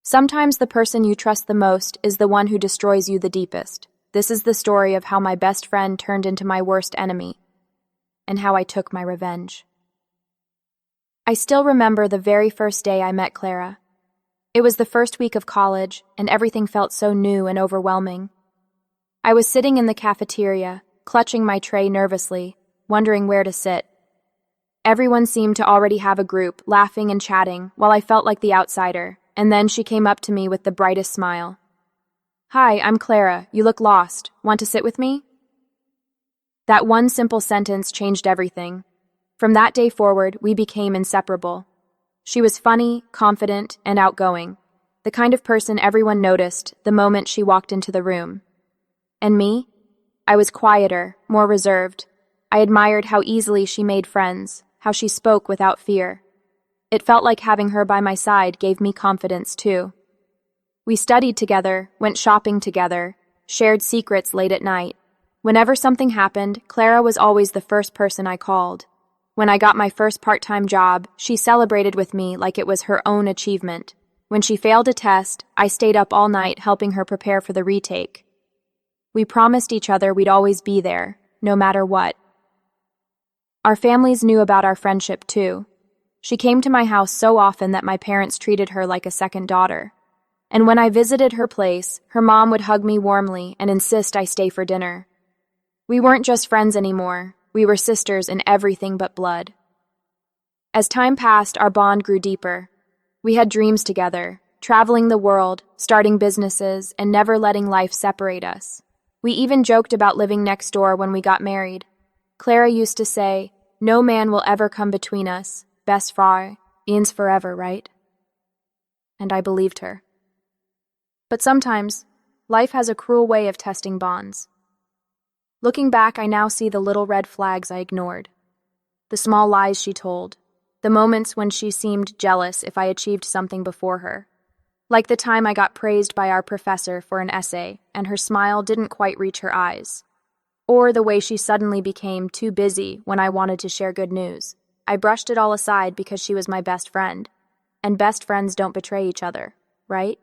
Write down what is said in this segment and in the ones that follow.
Sometimes the person you trust the most is the one who destroys you the deepest. This is the story of how my best friend turned into my worst enemy, and how I took my revenge. I still remember the very first day I met Clara. It was the first week of college, and everything felt so new and overwhelming. I was sitting in the cafeteria, clutching my tray nervously, wondering where to sit. Everyone seemed to already have a group, laughing and chatting, while I felt like the outsider, and then she came up to me with the brightest smile. "Hi, I'm Clara. You look lost. Want to sit with me?" That one simple sentence changed everything. From that day forward, we became inseparable. She was funny, confident, and outgoing, the kind of person everyone noticed the moment she walked into the room. And me? I was quieter, more reserved. I admired how easily she made friends, how she spoke without fear. It felt like having her by my side gave me confidence, too. We studied together, went shopping together, shared secrets late at night. Whenever something happened, Clara was always the first person I called. When I got my first part-time job, she celebrated with me like it was her own achievement. When she failed a test, I stayed up all night helping her prepare for the retake. We promised each other we'd always be there, no matter what. Our families knew about our friendship, too. She came to my house so often that my parents treated her like a second daughter. And when I visited her place, her mom would hug me warmly and insist I stay for dinner. We weren't just friends anymore. We were sisters in everything but blood. As time passed, our bond grew deeper. We had dreams together, traveling the world, starting businesses, and never letting life separate us. We even joked about living next door when we got married. Clara used to say, "No man will ever come between us. Best far, eens forever, right?" And I believed her. But sometimes, life has a cruel way of testing bonds. Looking back, I now see the little red flags I ignored. The small lies she told. The moments when she seemed jealous if I achieved something before her. Like the time I got praised by our professor for an essay, and her smile didn't quite reach her eyes. Or the way she suddenly became too busy when I wanted to share good news. I brushed it all aside because she was my best friend. And best friends don't betray each other, right?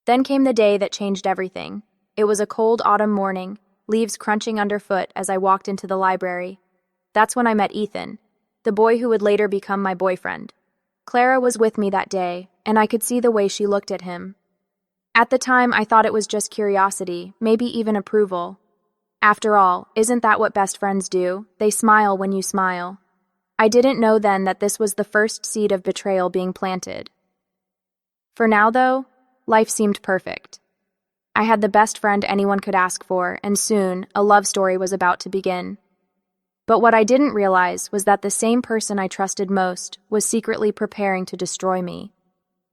Then came the day that changed everything. It was a cold autumn morning, leaves crunching underfoot as I walked into the library. That's when I met Ethan, the boy who would later become my boyfriend. Clara was with me that day, and I could see the way she looked at him. At the time, I thought it was just curiosity, maybe even approval. After all, isn't that what best friends do? They smile when you smile. I didn't know then that this was the first seed of betrayal being planted. For now, though, life seemed perfect. I had the best friend anyone could ask for, and soon, a love story was about to begin. But what I didn't realize was that the same person I trusted most was secretly preparing to destroy me.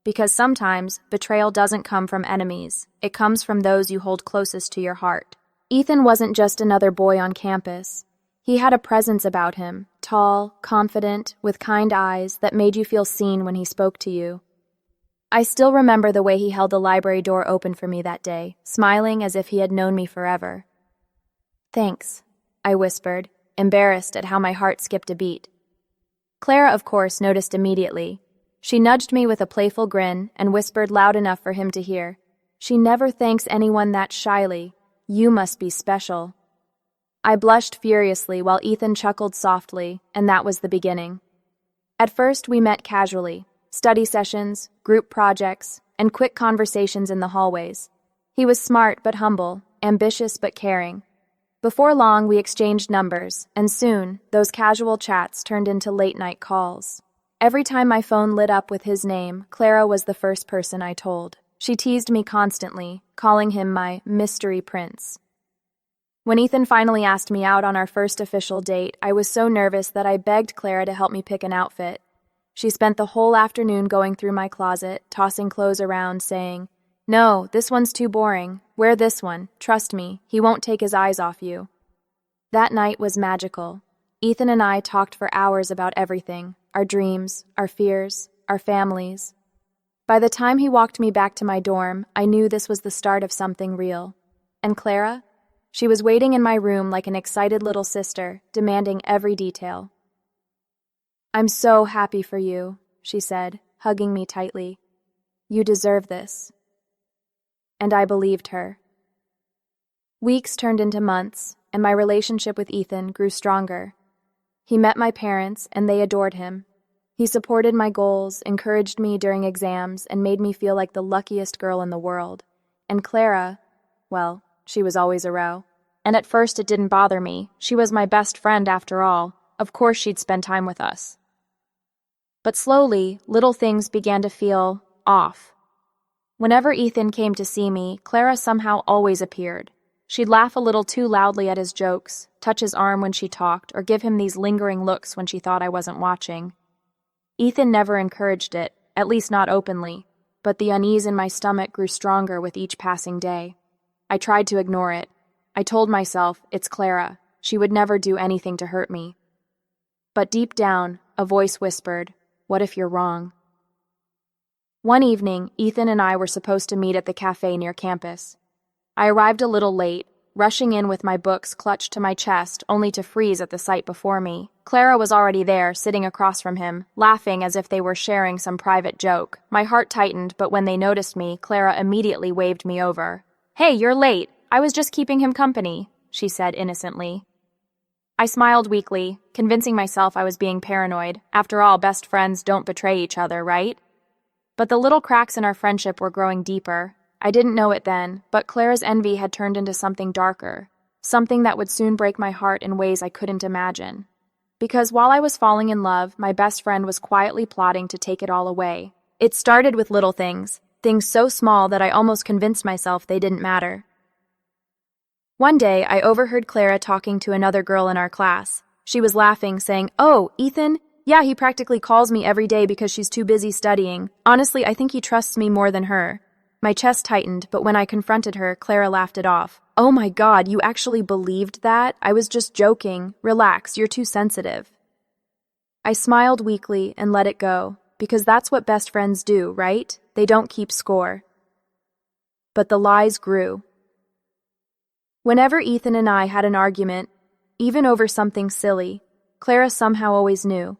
Because sometimes, betrayal doesn't come from enemies. It comes from those you hold closest to your heart. Ethan wasn't just another boy on campus. He had a presence about him, tall, confident, with kind eyes that made you feel seen when he spoke to you. I still remember the way he held the library door open for me that day, smiling as if he had known me forever. "Thanks," I whispered, embarrassed at how my heart skipped a beat. Clara, of course, noticed immediately. She nudged me with a playful grin and whispered loud enough for him to hear, "She never thanks anyone that shyly. You must be special." I blushed furiously while Ethan chuckled softly, and that was the beginning. At first, we met casually. Study sessions, group projects, and quick conversations in the hallways. He was smart but humble, ambitious but caring. Before long, we exchanged numbers, and soon, those casual chats turned into late-night calls. Every time my phone lit up with his name, Clara was the first person I told. She teased me constantly, calling him my mystery prince. When Ethan finally asked me out on our first official date, I was so nervous that I begged Clara to help me pick an outfit. She spent the whole afternoon going through my closet, tossing clothes around, saying, "No, this one's too boring. Wear this one. Trust me, he won't take his eyes off you." That night was magical. Ethan and I talked for hours about everything, our dreams, our fears, our families. By the time he walked me back to my dorm, I knew this was the start of something real. And Clara? She was waiting in my room like an excited little sister, demanding every detail. "I'm so happy for you," she said, hugging me tightly. You deserve this. And I believed her. Weeks turned into months, and my relationship with Ethan grew stronger. He met my parents, and they adored him. He supported my goals, encouraged me during exams, and made me feel like the luckiest girl in the world. And Clara, well, she was always a row. And at first it didn't bother me. She was my best friend after all. Of course she'd spend time with us. But slowly, little things began to feel off. Whenever Ethan came to see me, Clara somehow always appeared. She'd laugh a little too loudly at his jokes, touch his arm when she talked, or give him these lingering looks when she thought I wasn't watching. Ethan never encouraged it, at least not openly, but the unease in my stomach grew stronger with each passing day. I tried to ignore it. I told myself, it's Clara. She would never do anything to hurt me. But deep down, a voice whispered, "What if you're wrong?" One evening, Ethan and I were supposed to meet at the cafe near campus. I arrived a little late, rushing in with my books clutched to my chest, only to freeze at the sight before me. Clara was already there, sitting across from him, laughing as if they were sharing some private joke. My heart tightened, but when they noticed me, Clara immediately waved me over. "Hey, you're late. I was just keeping him company," she said innocently. I smiled weakly, convincing myself I was being paranoid. After all, best friends don't betray each other, right? But the little cracks in our friendship were growing deeper. I didn't know it then, but Clara's envy had turned into something darker, something that would soon break my heart in ways I couldn't imagine. Because while I was falling in love, my best friend was quietly plotting to take it all away. It started with little things so small that I almost convinced myself they didn't matter. One day, I overheard Clara talking to another girl in our class. She was laughing, saying, "Oh, Ethan? Yeah, he practically calls me every day because she's too busy studying. Honestly, I think he trusts me more than her." My chest tightened, but when I confronted her, Clara laughed it off. "Oh my God, you actually believed that? I was just joking. Relax, you're too sensitive." I smiled weakly and let it go, because that's what best friends do, right? They don't keep score. But the lies grew. Whenever Ethan and I had an argument, even over something silly, Clara somehow always knew.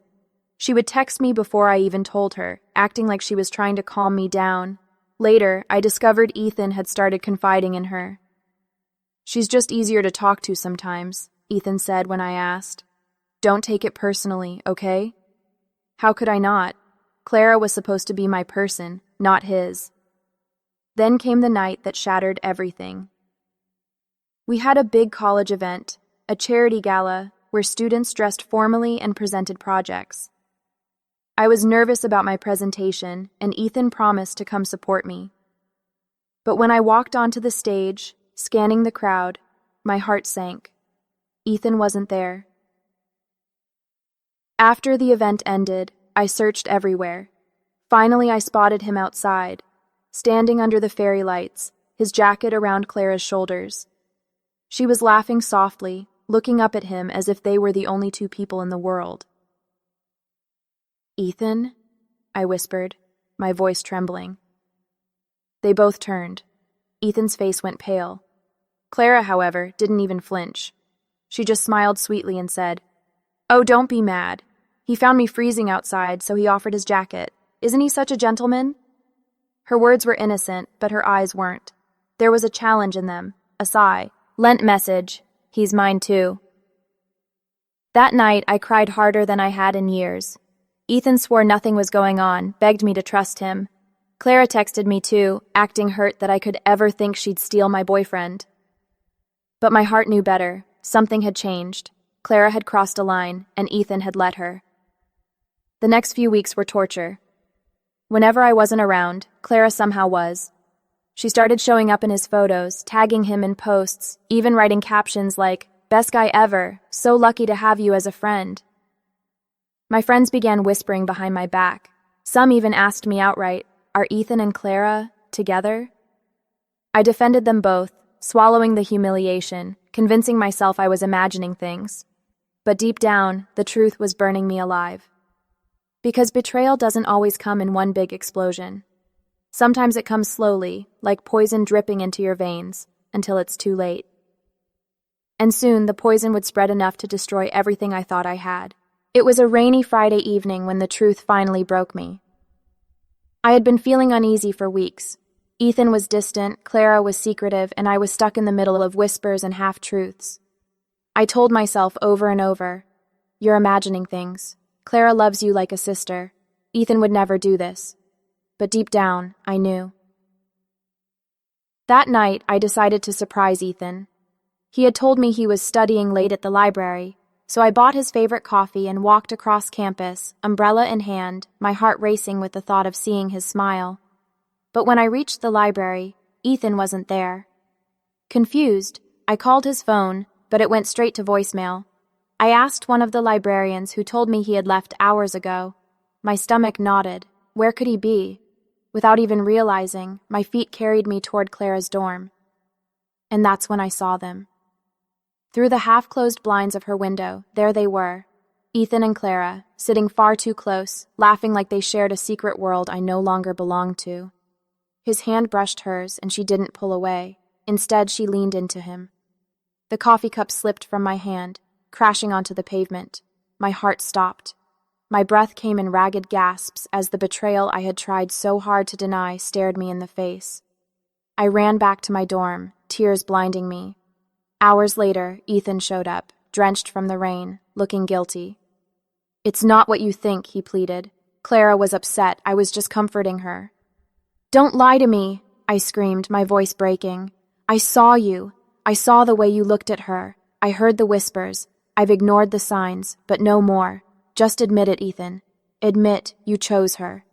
She would text me before I even told her, acting like she was trying to calm me down. Later, I discovered Ethan had started confiding in her. "She's just easier to talk to sometimes," Ethan said when I asked. "Don't take it personally, okay?" How could I not? Clara was supposed to be my person, not his. Then came the night that shattered everything. We had a big college event, a charity gala, where students dressed formally and presented projects. I was nervous about my presentation, and Ethan promised to come support me. But when I walked onto the stage, scanning the crowd, my heart sank. Ethan wasn't there. After the event ended, I searched everywhere. Finally, I spotted him outside, standing under the fairy lights, his jacket around Clara's shoulders. She was laughing softly, looking up at him as if they were the only two people in the world. "Ethan?" I whispered, my voice trembling. They both turned. Ethan's face went pale. Clara, however, didn't even flinch. She just smiled sweetly and said, "Oh, don't be mad. He found me freezing outside, so he offered his jacket. Isn't he such a gentleman?" Her words were innocent, but her eyes weren't. There was a challenge in them, a sigh. Lent message. He's mine too. That night, I cried harder than I had in years. Ethan swore nothing was going on, begged me to trust him. Clara texted me too, acting hurt that I could ever think she'd steal my boyfriend. But my heart knew better. Something had changed. Clara had crossed a line, and Ethan had let her. The next few weeks were torture. Whenever I wasn't around, Clara somehow was. She started showing up in his photos, tagging him in posts, even writing captions like, "Best guy ever, so lucky to have you as a friend." My friends began whispering behind my back. Some even asked me outright, "Are Ethan and Clara together?" I defended them both, swallowing the humiliation, convincing myself I was imagining things. But deep down, the truth was burning me alive. Because betrayal doesn't always come in one big explosion. Sometimes it comes slowly, like poison dripping into your veins, until it's too late. And soon the poison would spread enough to destroy everything I thought I had. It was a rainy Friday evening when the truth finally broke me. I had been feeling uneasy for weeks. Ethan was distant, Clara was secretive, and I was stuck in the middle of whispers and half-truths. I told myself over and over, "You're imagining things. Clara loves you like a sister. Ethan would never do this." But deep down, I knew. That night, I decided to surprise Ethan. He had told me he was studying late at the library, so I bought his favorite coffee and walked across campus, umbrella in hand, my heart racing with the thought of seeing his smile. But when I reached the library, Ethan wasn't there. Confused, I called his phone, but it went straight to voicemail. I asked one of the librarians, who told me he had left hours ago. My stomach knotted. Where could he be? Without even realizing, my feet carried me toward Clara's dorm. And that's when I saw them. Through the half-closed blinds of her window, there they were, Ethan and Clara, sitting far too close, laughing like they shared a secret world I no longer belonged to. His hand brushed hers, and she didn't pull away. Instead, she leaned into him. The coffee cup slipped from my hand, crashing onto the pavement. My heart stopped. My breath came in ragged gasps as the betrayal I had tried so hard to deny stared me in the face. I ran back to my dorm, tears blinding me. Hours later, Ethan showed up, drenched from the rain, looking guilty. "It's not what you think," he pleaded. Clara was upset. I was just comforting her. "Don't lie to me," I screamed, my voice breaking. "I saw you. I saw the way you looked at her. I heard the whispers. I've ignored the signs, but no more. Just admit it, Ethan. Admit you chose her."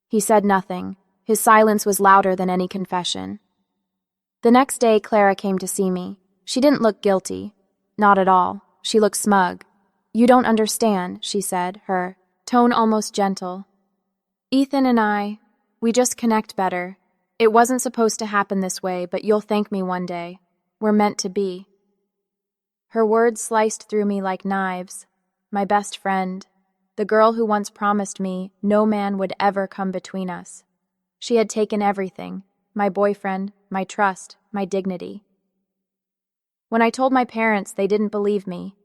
He said nothing. His silence was louder than any confession. The next day, Clara came to see me. She didn't look guilty. Not at all. She looked smug. "You don't understand," she said, her tone almost gentle. "Ethan and we just connect better. It wasn't supposed to happen this way, but you'll thank me one day. We're meant to be." Her words sliced through me like knives. My best friend, the girl who once promised me no man would ever come between us. She had taken everything, my boyfriend, my trust, my dignity. When I told my parents, they didn't believe me.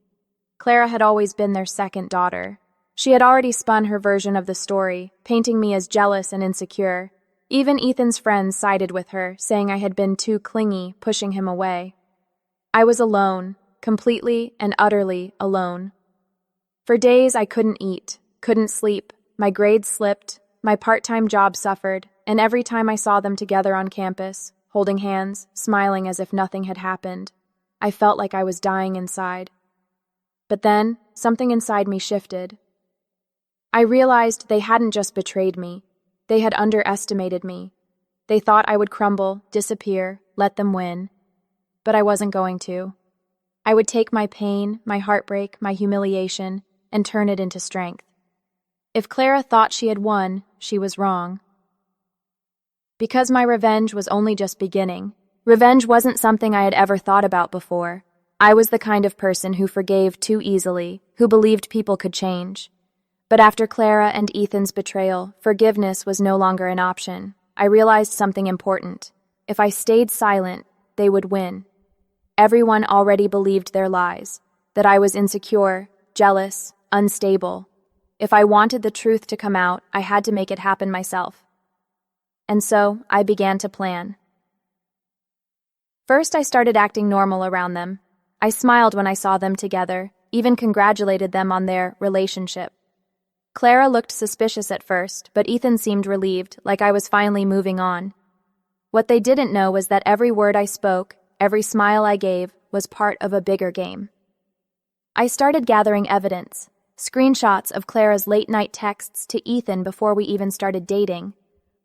Clara had always been their second daughter. She had already spun her version of the story, painting me as jealous and insecure. Even Ethan's friends sided with her, saying I had been too clingy, pushing him away. I was alone, completely and utterly alone. For days I couldn't eat, couldn't sleep, my grades slipped, my part-time job suffered, and every time I saw them together on campus, holding hands, smiling as if nothing had happened, I felt like I was dying inside. But then, something inside me shifted. I realized they hadn't just betrayed me. They had underestimated me. They thought I would crumble, disappear, let them win. But I wasn't going to. I would take my pain, my heartbreak, my humiliation, and turn it into strength. If Clara thought she had won, she was wrong. Because my revenge was only just beginning. Revenge wasn't something I had ever thought about before. I was the kind of person who forgave too easily, who believed people could change. But after Clara and Ethan's betrayal, forgiveness was no longer an option. I realized something important. If I stayed silent, they would win. Everyone already believed their lies, that I was insecure, jealous, unstable. If I wanted the truth to come out, I had to make it happen myself. And so, I began to plan. First, I started acting normal around them. I smiled when I saw them together, even congratulated them on their relationship. Clara looked suspicious at first, but Ethan seemed relieved, like I was finally moving on. What they didn't know was that every word I spoke, every smile I gave, was part of a bigger game. I started gathering evidence, screenshots of Clara's late-night texts to Ethan before we even started dating,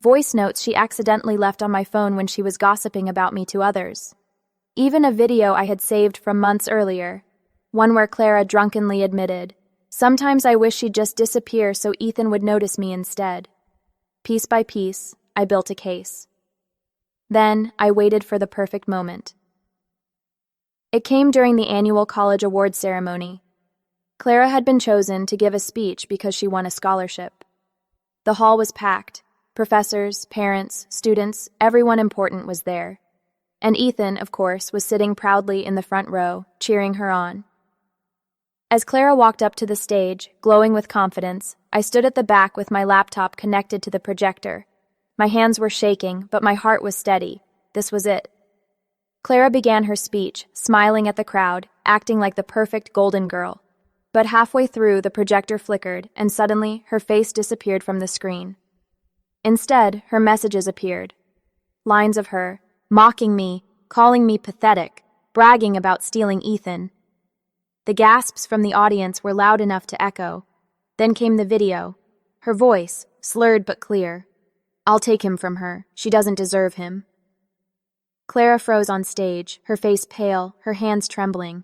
voice notes she accidentally left on my phone when she was gossiping about me to others. Even a video I had saved from months earlier, one where Clara drunkenly admitted, "Sometimes I wish she'd just disappear so Ethan would notice me instead." Piece by piece, I built a case. Then, I waited for the perfect moment. It came during the annual college awards ceremony. Clara had been chosen to give a speech because she won a scholarship. The hall was packed. Professors, parents, students, everyone important was there. And Ethan, of course, was sitting proudly in the front row, cheering her on. As Clara walked up to the stage, glowing with confidence, I stood at the back with my laptop connected to the projector. My hands were shaking, but my heart was steady. This was it. Clara began her speech, smiling at the crowd, acting like the perfect golden girl. But halfway through, the projector flickered, and suddenly, her face disappeared from the screen. Instead, her messages appeared. Lines of her, mocking me, calling me pathetic, bragging about stealing Ethan. The gasps from the audience were loud enough to echo. Then came the video. Her voice, slurred but clear. "I'll take him from her. She doesn't deserve him." Clara froze on stage, her face pale, her hands trembling.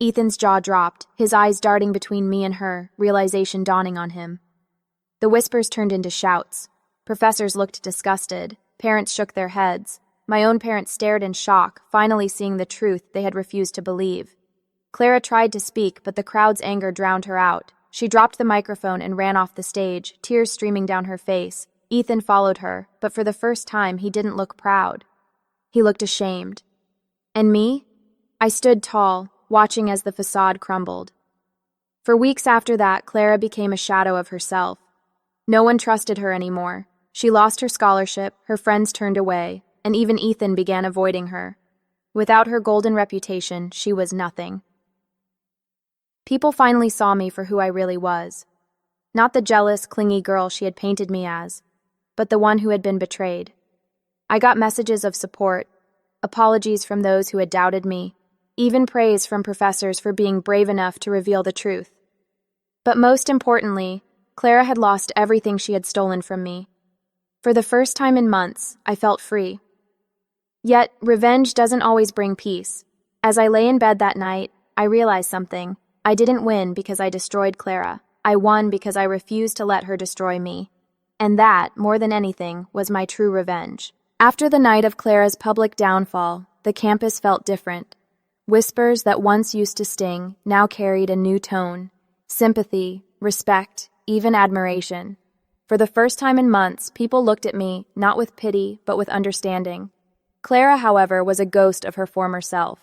Ethan's jaw dropped, his eyes darting between me and her, realization dawning on him. The whispers turned into shouts. Professors looked disgusted. Parents shook their heads. My own parents stared in shock, finally seeing the truth they had refused to believe. Clara tried to speak, but the crowd's anger drowned her out. She dropped the microphone and ran off the stage, tears streaming down her face. Ethan followed her, but for the first time he didn't look proud. He looked ashamed. And me? I stood tall, watching as the facade crumbled. For weeks after that, Clara became a shadow of herself. No one trusted her anymore. She lost her scholarship, her friends turned away, and even Ethan began avoiding her. Without her golden reputation, she was nothing. People finally saw me for who I really was. Not the jealous, clingy girl she had painted me as, but the one who had been betrayed. I got messages of support, apologies from those who had doubted me, even praise from professors for being brave enough to reveal the truth. But most importantly, Clara had lost everything she had stolen from me. For the first time in months, I felt free. Yet, revenge doesn't always bring peace. As I lay in bed that night, I realized something. I didn't win because I destroyed Clara. I won because I refused to let her destroy me. And that, more than anything, was my true revenge. After the night of Clara's public downfall, the campus felt different. Whispers that once used to sting now carried a new tone. Sympathy, respect, even admiration. For the first time in months, people looked at me, not with pity, but with understanding. Clara, however, was a ghost of her former self.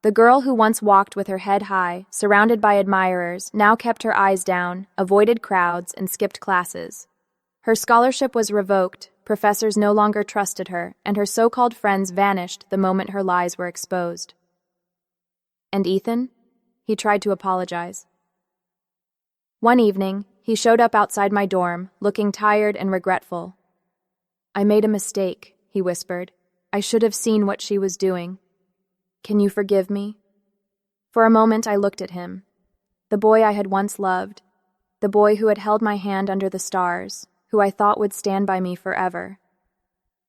The girl who once walked with her head high, surrounded by admirers, now kept her eyes down, avoided crowds, and skipped classes. Her scholarship was revoked, professors no longer trusted her, and her so-called friends vanished the moment her lies were exposed. And Ethan? He tried to apologize. One evening, he showed up outside my dorm, looking tired and regretful. "I made a mistake," he whispered. "I should have seen what she was doing. Can you forgive me?" For a moment I looked at him. The boy I had once loved. The boy who had held my hand under the stars, who I thought would stand by me forever.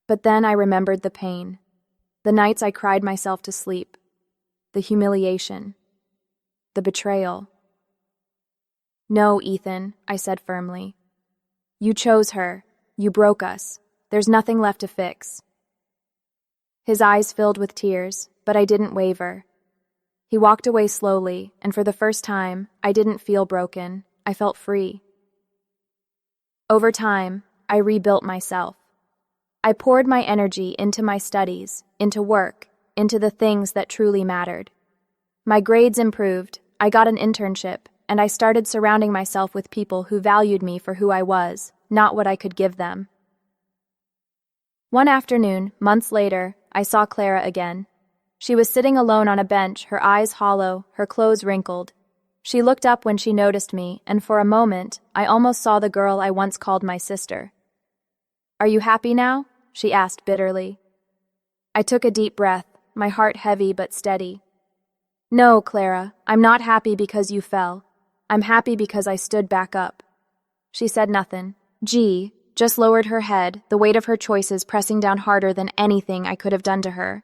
But then I remembered the pain. The nights I cried myself to sleep. The humiliation. The betrayal. "No, Ethan," I said firmly. "You chose her. You broke us. There's nothing left to fix." His eyes filled with tears, but I didn't waver. He walked away slowly, and for the first time, I didn't feel broken. I felt free. Over time, I rebuilt myself. I poured my energy into my studies, into work, into the things that truly mattered. My grades improved, I got an internship, and I started surrounding myself with people who valued me for who I was, not what I could give them. One afternoon, months later, I saw Clara again. She was sitting alone on a bench, her eyes hollow, her clothes wrinkled. She looked up when she noticed me, and for a moment, I almost saw the girl I once called my sister. "Are you happy now?" she asked bitterly. I took a deep breath, my heart heavy but steady. "No, Clara, I'm not happy because you fell. I'm happy because I stood back up." She said nothing. G just lowered her head, the weight of her choices pressing down harder than anything I could have done to her.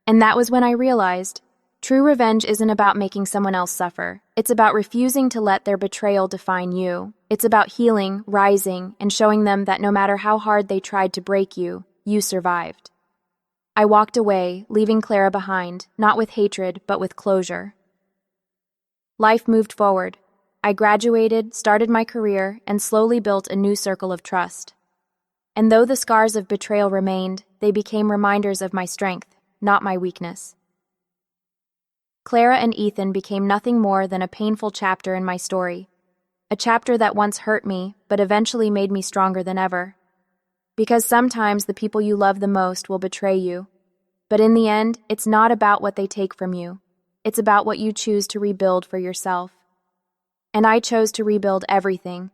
And that was when I realized, true revenge isn't about making someone else suffer. It's about refusing to let their betrayal define you. It's about healing, rising, and showing them that no matter how hard they tried to break you, you survived. I walked away, leaving Clara behind, not with hatred, but with closure. Life moved forward. I graduated, started my career, and slowly built a new circle of trust. And though the scars of betrayal remained, they became reminders of my strength, not my weakness. Clara and Ethan became nothing more than a painful chapter in my story. A chapter that once hurt me, but eventually made me stronger than ever. Because sometimes the people you love the most will betray you. But in the end, it's not about what they take from you. It's about what you choose to rebuild for yourself. And I chose to rebuild everything,